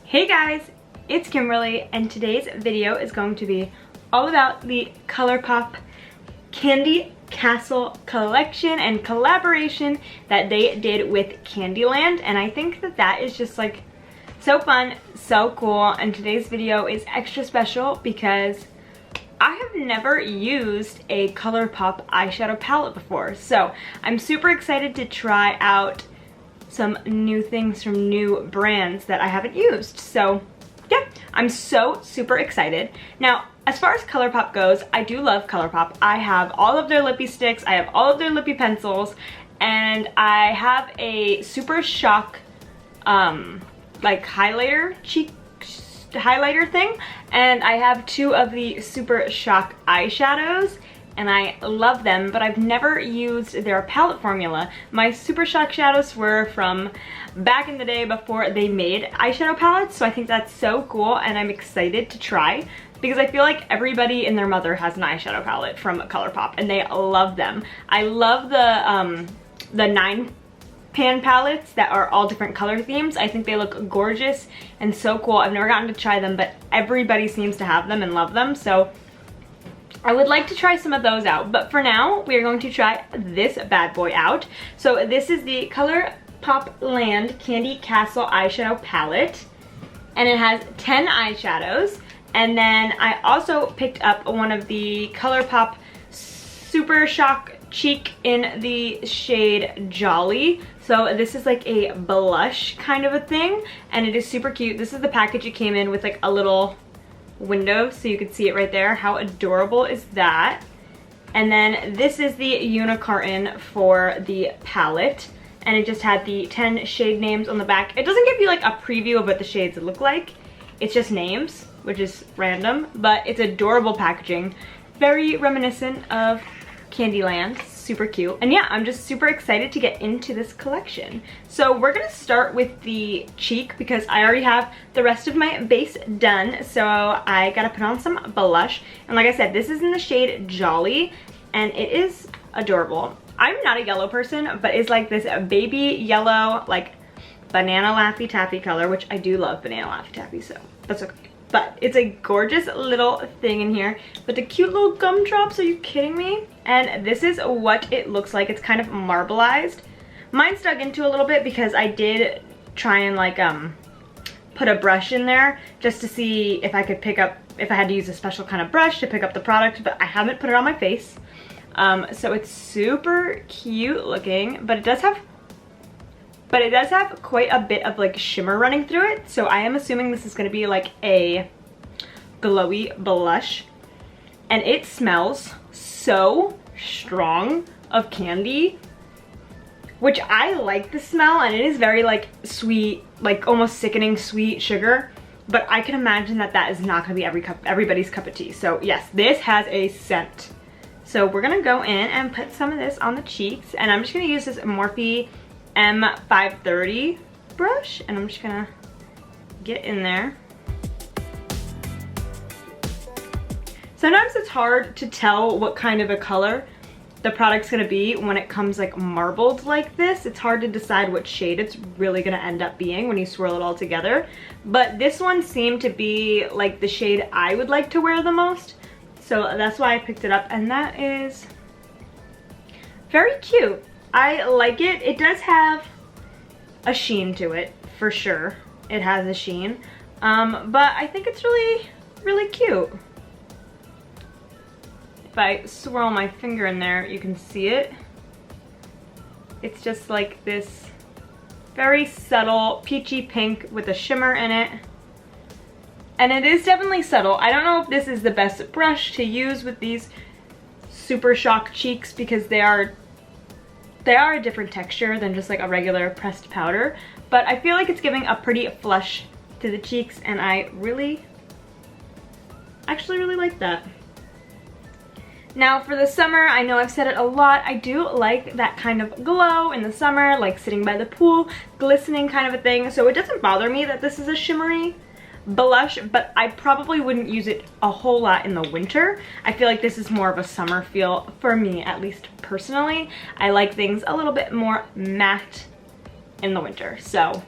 Hey guys, it's Kimberly, and today's video is going to be all about the Colorpop Candy Castle collection and collaboration that they did with Candyland, and I think that that is just like so fun, so cool. And today's video is extra special because I have never used a Colorpop eyeshadow palette before, so I'm super excited to try out some new things from new brands that I haven't used. So yeah, I'm so super excited. Now, as far as Colorpop goes, I do love Colorpop. I have all of their lippy sticks, I have all of their lippy pencils, and I have a Super Shock like highlighter, cheek highlighter thing, and I have two of the Super Shock eyeshadows, and I love them, but I've never used their palette formula. My Super Shock shadows were from back in the day before they made eyeshadow palettes, so I think that's so cool, and I'm excited to try because I feel like everybody and their mother has an eyeshadow palette from Colorpop, and they love them. I love the 9-pan palettes that are all different color themes. I think they look gorgeous and so cool. I've never gotten to try them, but everybody seems to have them and love them, so I would like to try some of those out. But for now, we are going to try this bad boy out. So this is the Colorpop Land Candy Castle eyeshadow palette, and it has 10 eyeshadows. And then I also picked up one of the Colorpop Super Shock Cheek in the shade Jolly. So this is like a blush kind of a thing, and it is super cute. This is the package it came in with, like a little window so you could see it right there. How adorable is that? And then this is the unicorn for the palette, and it just had the 10 shade names on the back. It doesn't give you like a preview of what the shades look like. It's just names, which is random, but it's adorable packaging. Very reminiscent of Candyland. Super cute. And yeah, I'm just super excited to get into this collection. So we're gonna start with the cheek because I already have the rest of my base done, so I gotta put on some blush. And like I said, this is in the shade Jolly, and it is adorable. I'm not a yellow person, but it's like this baby yellow, like banana Laffy Taffy color, which I do love banana Laffy Taffy, so that's okay. But it's a gorgeous little thing in here with the cute little gumdrops. Are you kidding me? And this is what it looks like. It's kind of marbleized. Mine's dug into a little bit because I did try and like put a brush in there just to see if I could pick up, if I had to use a special kind of brush to pick up the product, but I haven't put it on my face. So it's super cute looking, but it does have quite a bit of like shimmer running through it. So I am assuming this is going to be like a glowy blush, and it smells so strong of candy, which I like the smell, and it is very like sweet, like almost sickening sweet sugar, but I can imagine that that is not going to be everybody's cup of tea. So yes, this has a scent. So we're going to go in and put some of this on the cheeks, and I'm just going to use this Morphe M530 brush, and I'm just gonna get in there. Sometimes it's hard to tell what kind of a color the product's gonna be when it comes like marbled like this. It's hard to decide what shade it's really gonna end up being when you swirl it all together. But this one seemed to be like the shade I would like to wear the most, so that's why I picked it up, and that is very cute. I like it. It does have a sheen to it, for sure. It has a sheen. But I think it's really, really cute. If I swirl my finger in there, you can see it. It's just like this very subtle peachy pink with a shimmer in it. And it is definitely subtle. I don't know if this is the best brush to use with these Super Shock cheeks because they are a different texture than just like a regular pressed powder, but I feel like it's giving a pretty flush to the cheeks, and I actually really like that. Now for the summer, I know I've said it a lot, I do like that kind of glow in the summer, like sitting by the pool, glistening kind of a thing, so it doesn't bother me that this is a shimmery blush, but I probably wouldn't use it a whole lot in the winter. I feel like this is more of a summer feel for me, at least personally. I like things a little bit more matte in the winter. So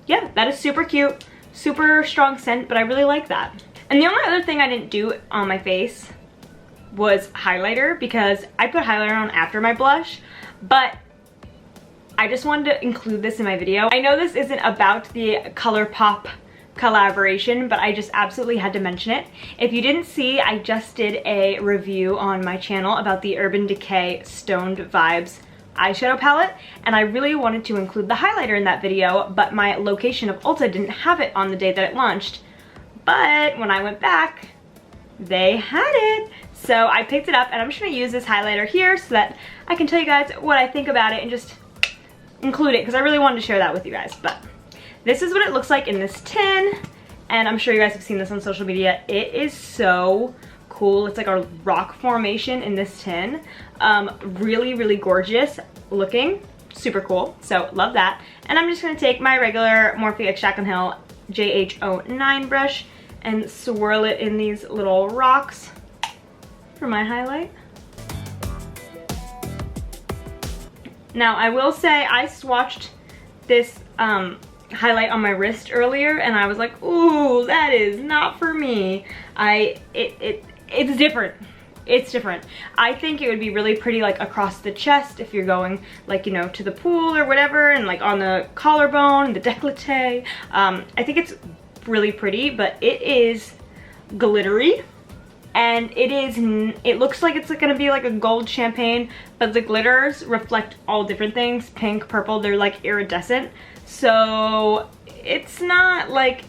yeah, that is super cute, super strong scent, but I really like that. And the only other thing I didn't do on my face was highlighter, because I put highlighter on after my blush, but I just wanted to include this in my video. I know this isn't about the Colorpop collaboration, but I just absolutely had to mention it. If you didn't see, I just did a review on my channel about the Urban Decay Stoned Vibes eyeshadow palette, and I really wanted to include the highlighter in that video, but my location of Ulta didn't have it on the day that it launched. But when I went back, they had it. So I picked it up, and I'm just gonna use this highlighter here so that I can tell you guys what I think about it and just include it, because I really wanted to share that with you guys. But this is what it looks like in this tin, and I'm sure you guys have seen this on social media. It is so cool. It's like a rock formation in this tin. Really, really gorgeous looking. Super cool. So love that. And I'm just gonna take my regular Morphe X Jaclyn Hill JH09 brush and swirl it in these little rocks for my highlight. Now I will say I swatched this highlight on my wrist earlier, and I was like, ooh, that is not for me. It's different. It's different. I think it would be really pretty like across the chest if you're going like, you know, to the pool or whatever, and like on the collarbone, the décolleté. I think it's really pretty, but it is glittery, and it looks like it's gonna be like a gold champagne, but the glitters reflect all different things. Pink, purple, they're like iridescent. So it's not like,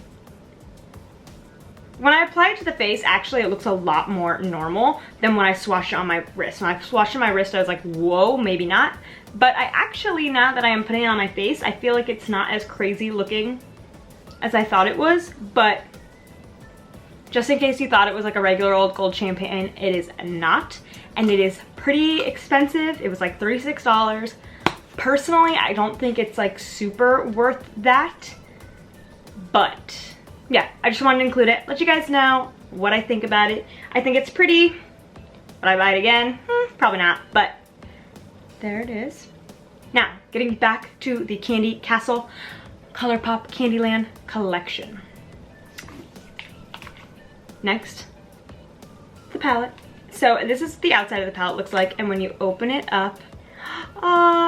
when I apply it to the face, actually it looks a lot more normal than when I swatched it on my wrist. When I swatched it on my wrist, I was like, whoa, maybe not. But I actually, now that I am putting it on my face, I feel like it's not as crazy looking as I thought it was. But just in case you thought it was like a regular old gold champagne, it is not. And it is pretty expensive. It was like $36. Personally, I don't think it's like super worth that. But yeah, I just wanted to include it, let you guys know what I think about it. I think it's pretty. Would I buy it again? Probably not, but there it is. Now, getting back to the Candy Castle Colourpop Candyland collection. Next, the palette. So this is the outside of the palette looks like, and when you open it up,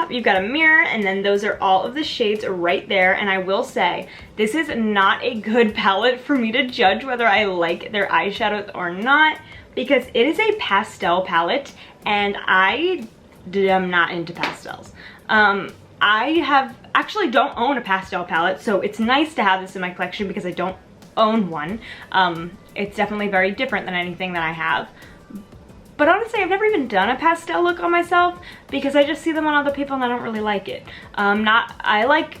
you've got a mirror, and then those are all of the shades right there. And I will say, this is not a good palette for me to judge whether I like their eyeshadows or not, because it is a pastel palette, and I am not into pastels. I actually don't own a pastel palette, so it's nice to have this in my collection because I don't own one. It's definitely very different than anything that I have. But honestly, I've never even done a pastel look on myself because I just see them on other people and I don't really like it. I like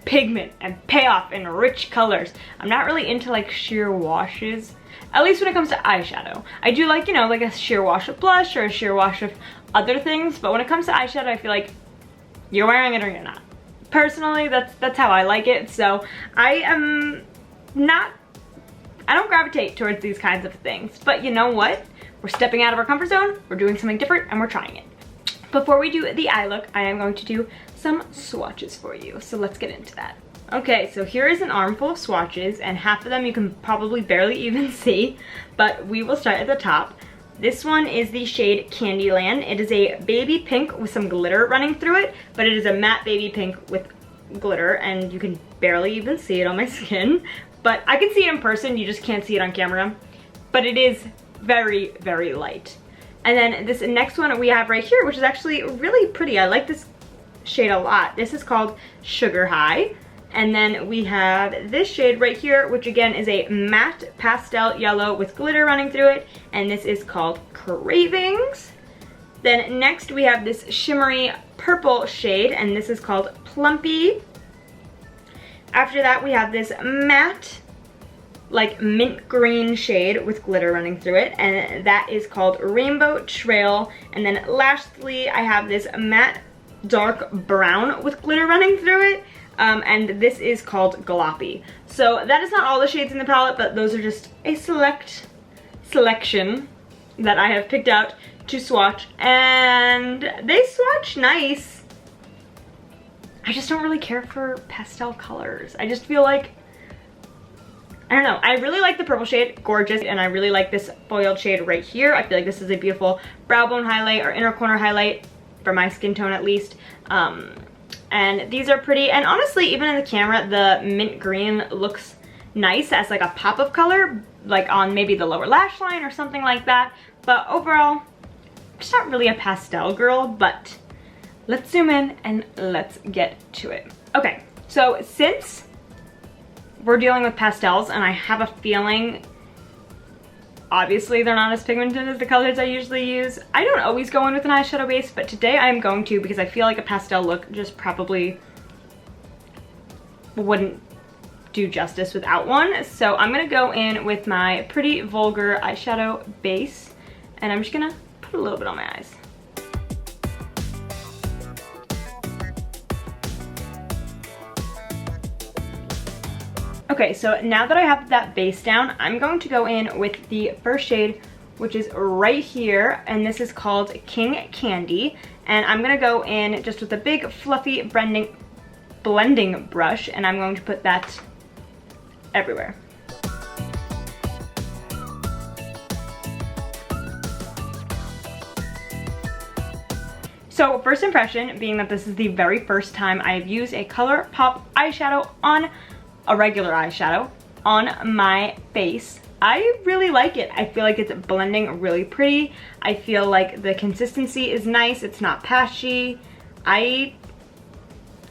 pigment and payoff and rich colors. I'm not really into like sheer washes, at least when it comes to eyeshadow. I do like, you know, like a sheer wash of blush or a sheer wash of other things, but when it comes to eyeshadow, I feel like you're wearing it or you're not. Personally, that's how I like it. So I don't gravitate towards these kinds of things, but you know what? We're stepping out of our comfort zone, we're doing something different, and we're trying it. Before we do the eye look, I am going to do some swatches for you, so let's get into that. Okay, so here is an armful of swatches, and half of them you can probably barely even see, but we will start at the top. This one is the shade Candyland. It is a baby pink with some glitter running through it, but it is a matte baby pink with glitter, and you can barely even see it on my skin. But I can see it in person, you just can't see it on camera. But it is very, very light. And then this next one we have right here, which is actually really pretty. I like this shade a lot. This is called Sugar High. And then we have this shade right here, which again is a matte pastel yellow with glitter running through it. And this is called Cravings. Then next we have this shimmery purple shade, and this is called Plumpy. After that we have this matte, like mint green shade with glitter running through it, and that is called Rainbow Trail. And then lastly, I have this matte dark brown with glitter running through it, and this is called Gloppy. So that is not all the shades in the palette, but those are just a selection that I have picked out to swatch, and they swatch nice. I just don't really care for pastel colors. I just feel like I don't know, I really like the purple shade, gorgeous, and I really like this foiled shade right here. I feel like this is a beautiful brow bone highlight or inner corner highlight, for my skin tone at least. And these are pretty, and honestly, even in the camera, the mint green looks nice as like a pop of color, like on maybe the lower lash line or something like that. But overall, just not really a pastel girl, but let's zoom in and let's get to it. Okay, so since we're dealing with pastels and I have a feeling obviously they're not as pigmented as the colors I usually use, I don't always go in with an eyeshadow base, but today I'm going to because I feel like a pastel look just probably wouldn't do justice without one. So I'm gonna go in with my Pretty Vulgar eyeshadow base and I'm just gonna put a little bit on my eyes. Okay, so now that I have that base down, I'm going to go in with the first shade, which is right here, and this is called King Candy. And I'm gonna go in just with a big fluffy blending brush, and I'm going to put that everywhere. So first impression, being that this is the very first time I've used a Colourpop eyeshadow on a regular eyeshadow on my face, I really like it. I feel like it's blending really pretty. I feel like the consistency is nice. It's not patchy. I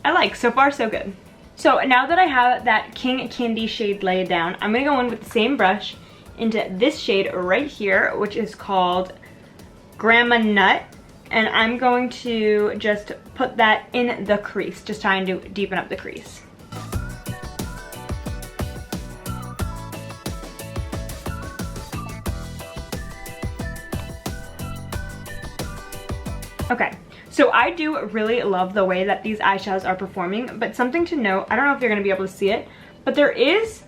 like, so far so good. So now that I have that King Candy shade laid down, I'm gonna go in with the same brush into this shade right here, which is called Grandma Nut. And I'm going to just put that in the crease, just trying to deepen up the crease. Okay, so I do really love the way that these eyeshadows are performing, but something to note, I don't know if you're gonna be able to see it, but there is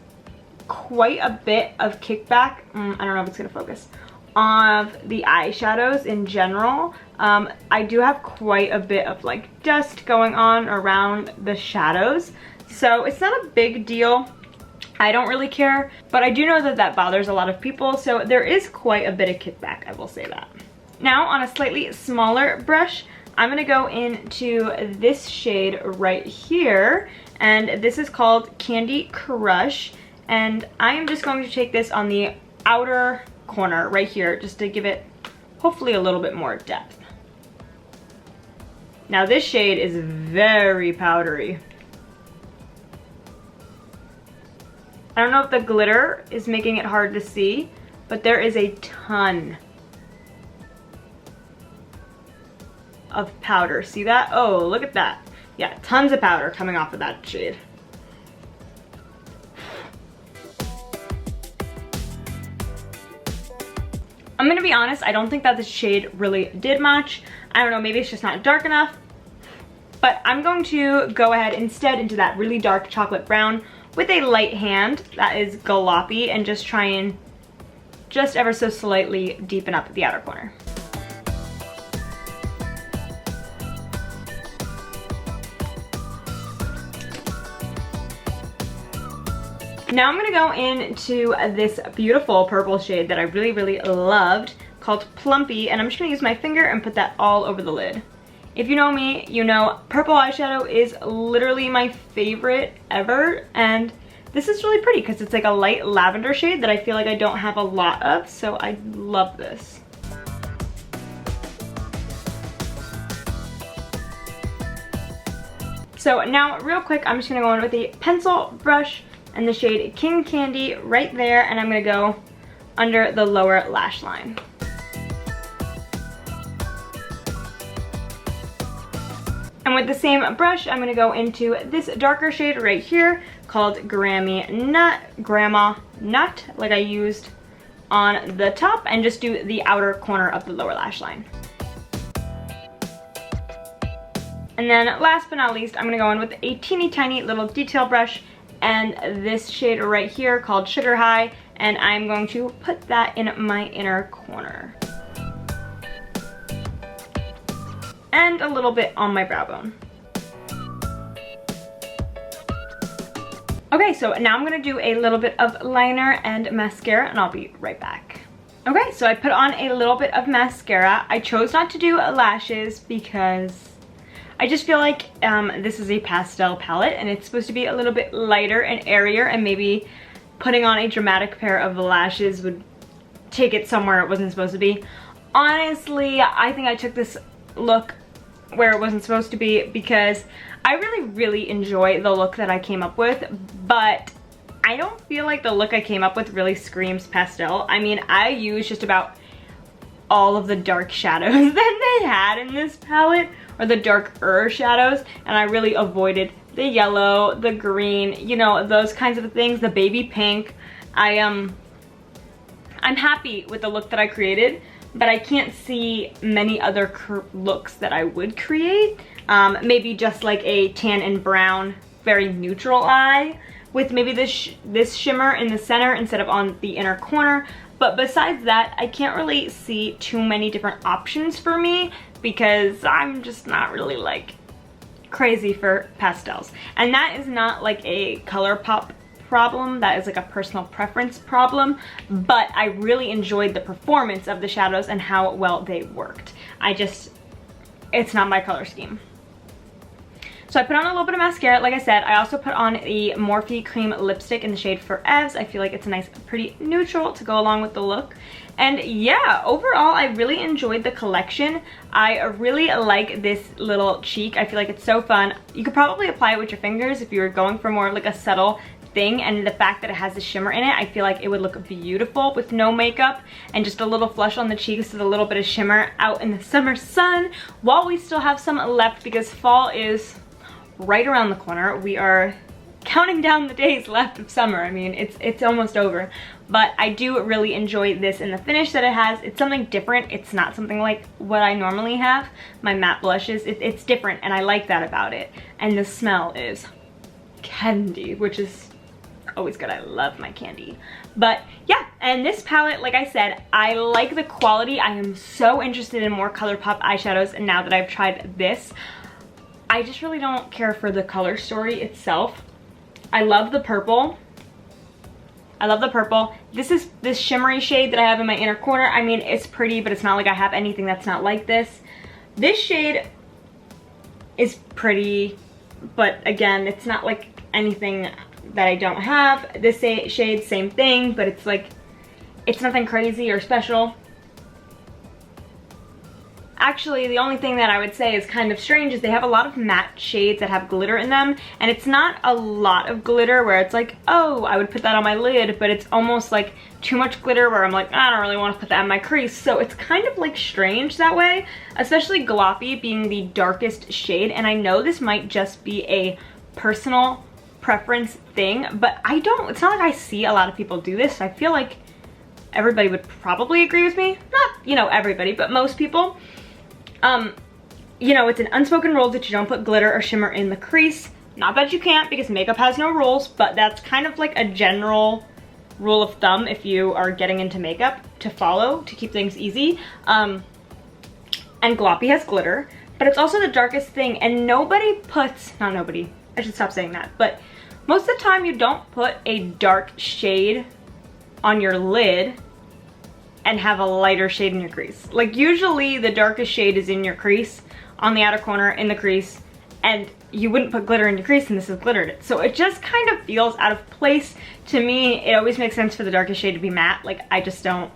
quite a bit of kickback, I don't know if it's gonna focus, of the eyeshadows in general. I do have quite a bit of like dust going on around the shadows, so it's not a big deal. I don't really care, but I do know that that bothers a lot of people, so there is quite a bit of kickback, I will say that. Now on a slightly smaller brush, I'm gonna go into this shade right here, and this is called Candy Crush, and I am just going to take this on the outer corner right here just to give it hopefully a little bit more depth. Now this shade is very powdery. I don't know if the glitter is making it hard to see, but there is a ton of powder. See that? Oh, look at that. Yeah, tons of powder coming off of that shade. I'm gonna be honest, I don't think that this shade really did much. I don't know, maybe it's just not dark enough. But I'm going to go ahead instead into that really dark chocolate brown with a light hand that is galoppy and just try and just ever so slightly deepen up the outer corner. Now I'm gonna go into this beautiful purple shade that I really, really loved called Plumpy, and I'm just gonna use my finger and put that all over the lid. If you know me, you know purple eyeshadow is literally my favorite ever, and this is really pretty because it's like a light lavender shade that I feel like I don't have a lot of, so I love this. So now real quick, I'm just gonna go in with a pencil brush and the shade King Candy right there, and I'm gonna go under the lower lash line. And with the same brush, I'm gonna go into this darker shade right here called Grandma Nut, like I used on the top, and just do the outer corner of the lower lash line. And then last but not least, I'm gonna go in with a teeny tiny little detail brush and this shade right here called Sugar High, and I'm going to put that in my inner corner. And a little bit on my brow bone. Okay, so now I'm gonna do a little bit of liner and mascara, and I'll be right back. Okay, so I put on a little bit of mascara. I chose not to do lashes because I just feel like this is a pastel palette and it's supposed to be a little bit lighter and airier, and maybe putting on a dramatic pair of lashes would take it somewhere it wasn't supposed to be. Honestly, I think I took this look where it wasn't supposed to be because I really enjoy the look that I came up with, but I don't feel like the look I came up with really screams pastel. I mean, I used just about all of the dark shadows that they had in this palette, or the darker shadows, and I really avoided the yellow, the green, you know, those kinds of things, the baby pink. I'm happy with the look that I created, but I can't see many other looks that I would create. Maybe just like a tan and brown, very neutral eye, with maybe this shimmer in the center instead of on the inner corner. But besides that, I can't really see too many different options for me because I'm just not really like crazy for pastels. And that is not like a Colorpop problem, that is like a personal preference problem, but I really enjoyed the performance of the shadows and how well they worked. It's not my color scheme. So I put on a little bit of mascara, like I said. I also put on the Morphe Cream lipstick in the shade Forevs. I feel like it's a nice, pretty neutral to go along with the look. And yeah, overall, I really enjoyed the collection. I really like this little cheek. I feel like it's so fun. You could probably apply it with your fingers if you were going for more of like a subtle thing, and the fact that it has the shimmer in it, I feel like it would look beautiful with no makeup and just a little flush on the cheeks with a little bit of shimmer out in the summer sun while we still have some left, because fall is right around the corner. We are counting down the days left of summer. I mean, it's almost over, but I do really enjoy this and the finish that it has. It's something different. It's not something like what I normally have, my matte blushes. It's different, and I like that about it. And the smell is candy, which is always good. I love my candy. But yeah, and this palette, like I said, I like the quality. I am so interested in more Colourpop eyeshadows, and now that I've tried this, I just really don't care for the color story itself. I love the purple. I love the purple. This is this shimmery shade that I have in my inner corner. I mean, it's pretty, but it's not like I have anything that's not like this. This shade is pretty, but again, it's not like anything that I don't have. This shade, same thing, but it's like, it's nothing crazy or special. Actually, the only thing that I would say is kind of strange is they have a lot of matte shades that have glitter in them, and it's not a lot of glitter where it's like, oh, I would put that on my lid, but it's almost like too much glitter where I'm like, I don't really want to put that in my crease. So it's kind of like strange that way, especially Gloppy being the darkest shade. And I know this might just be a personal preference thing, but it's not like I see a lot of people do this. I feel like everybody would probably agree with me. Not, you know, everybody, but most people. You know, it's an unspoken rule that you don't put glitter or shimmer in the crease. Not that you can't, because makeup has no rules, but that's kind of like a general rule of thumb if you are getting into makeup to follow to keep things easy. And Gloppy has glitter, but it's also the darkest thing, and nobody puts, not nobody, I should stop saying that, but most of the time you don't put a dark shade on your lid and have a lighter shade in your crease. Like, usually the darkest shade is in your crease, on the outer corner, in the crease, and you wouldn't put glitter in your crease, and this is glittered. So it just kind of feels out of place. To me, it always makes sense for the darkest shade to be matte. Like, I don't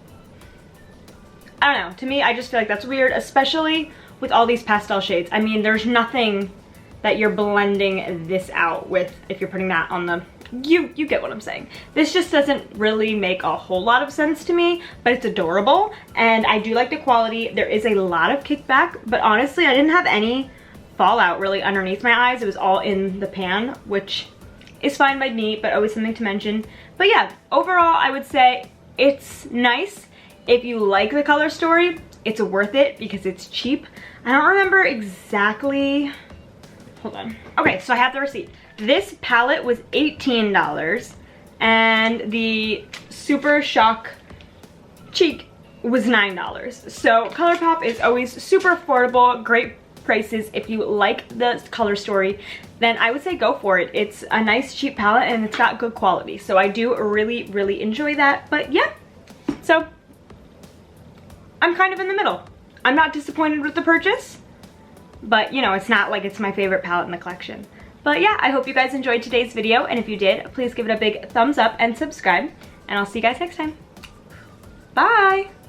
know. To me, I just feel like that's weird, especially with all these pastel shades. I mean, there's nothing that you're blending this out with if you're putting that on the, you get what I'm saying. This just doesn't really make a whole lot of sense to me, but it's adorable, and I do like the quality. There is a lot of kickback, but honestly, I didn't have any fallout really underneath my eyes. It was all in the pan, which is fine by me, but always something to mention. But yeah, overall, I would say it's nice. If you like the color story, it's worth it because it's cheap. I don't remember exactly, hold on. Okay, so I have the receipt. This palette was $18, and the Super Shock Cheek was $9. So Colourpop is always super affordable, great prices, if you like the color story, then I would say go for it. It's a nice cheap palette and it's got good quality. So I do really, really enjoy that. But yeah, so I'm kind of in the middle. I'm not disappointed with the purchase, but you know, it's not like it's my favorite palette in the collection. But yeah, I hope you guys enjoyed today's video, and if you did, please give it a big thumbs up and subscribe, and I'll see you guys next time. Bye!